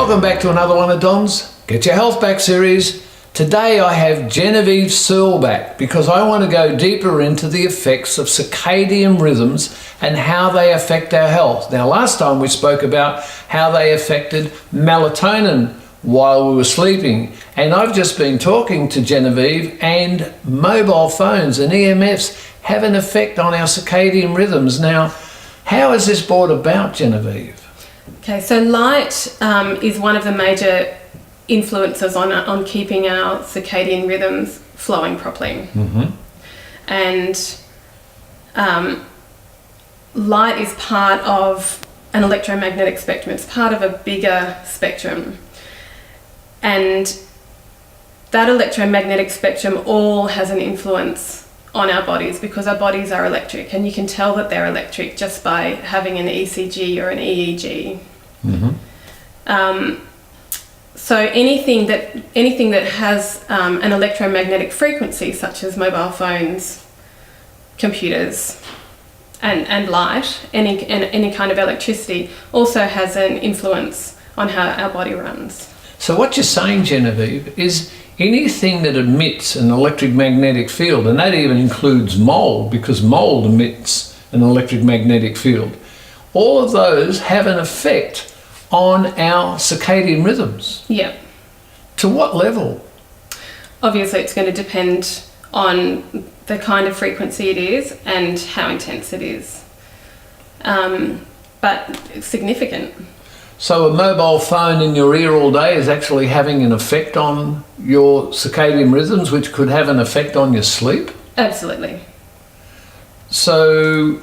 Welcome back to another one of Don's Get Your Health Back series. Today I have Genevieve Searle back because I want to go deeper into the effects of circadian rhythms and how they affect our health. Now, last time we spoke about how they affected melatonin while we were sleeping, and I've just been talking to Genevieve, and mobile phones and EMFs have an effect on our circadian rhythms. Now, how is this brought about, Genevieve? Okay, so light is one of the major influences on keeping our circadian rhythms flowing properly. And light is part of an electromagnetic spectrum. It's part of a bigger spectrum. And that electromagnetic spectrum all has an influence on our bodies because our bodies are electric, and you can tell that they're electric just by having an ECG or an EEG. So anything that has an electromagnetic frequency, such as mobile phones, computers, and light, any kind of electricity, also has an influence on how our body runs. So what you're saying, Genevieve, is anything that emits an electric magnetic field, and that even includes mold, because mold emits an electric magnetic field, all of those have an effect on our circadian rhythms. Yeah. To what level? Obviously, it's going to depend on the kind of frequency it is and how intense it is. But it's significant. So a mobile phone in your ear all day is actually having an effect on your circadian rhythms, which could have an effect on your sleep? Absolutely. So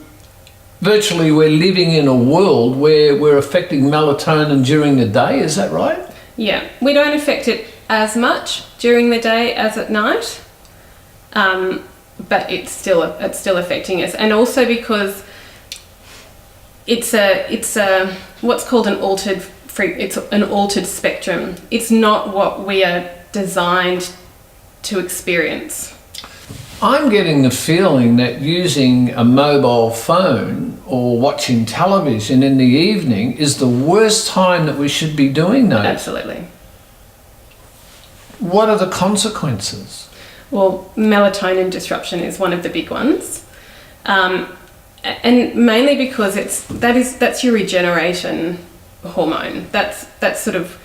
virtually we're living in a world where we're affecting melatonin during the day, is that right? Yeah, we don't affect it as much during the day as at night, but it's still affecting us, and also because it's a what's called an altered spectrum. It's not what we are designed to experience. I'm getting the feeling that using a mobile phone or watching television in the evening is the worst time that we should be doing those. Absolutely. What are the consequences? Well, melatonin disruption is one of the big ones. And mainly because that's your regeneration hormone. That's sort of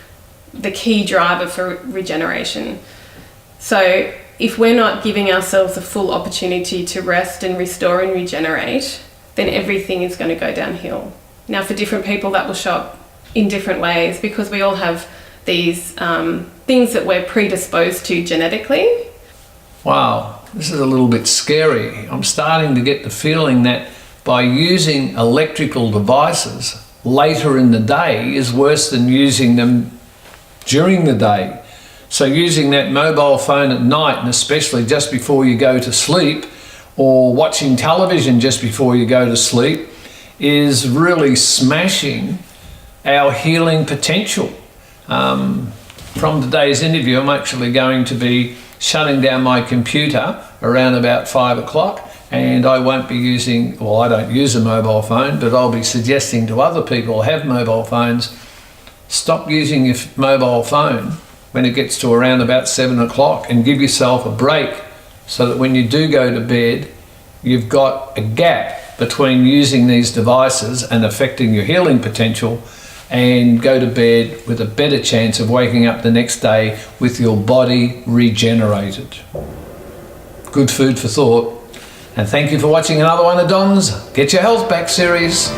the key driver for regeneration. So if we're not giving ourselves a full opportunity to rest and restore and regenerate, then everything is going to go downhill. Now, for different people, that will show up in different ways because we all have these things that we're predisposed to genetically. Wow, this is a little bit scary. I'm starting to get the feeling that by using electrical devices later in the day is worse than using them during the day. So using that mobile phone at night, and especially just before you go to sleep, or watching television just before you go to sleep, is really smashing our healing potential. From today's interview, I'm actually going to be shutting down my computer around about 5 o'clock, and I won't be using, well, I don't use a mobile phone, but I'll be suggesting to other people who have mobile phones, stop using your mobile phone when it gets to around about 7 o'clock and give yourself a break so that when you do go to bed, you've got a gap between using these devices and affecting your healing potential, and go to bed with a better chance of waking up the next day with your body regenerated. Good food for thought. And thank you for watching another one of Don's Get Your Health Back series.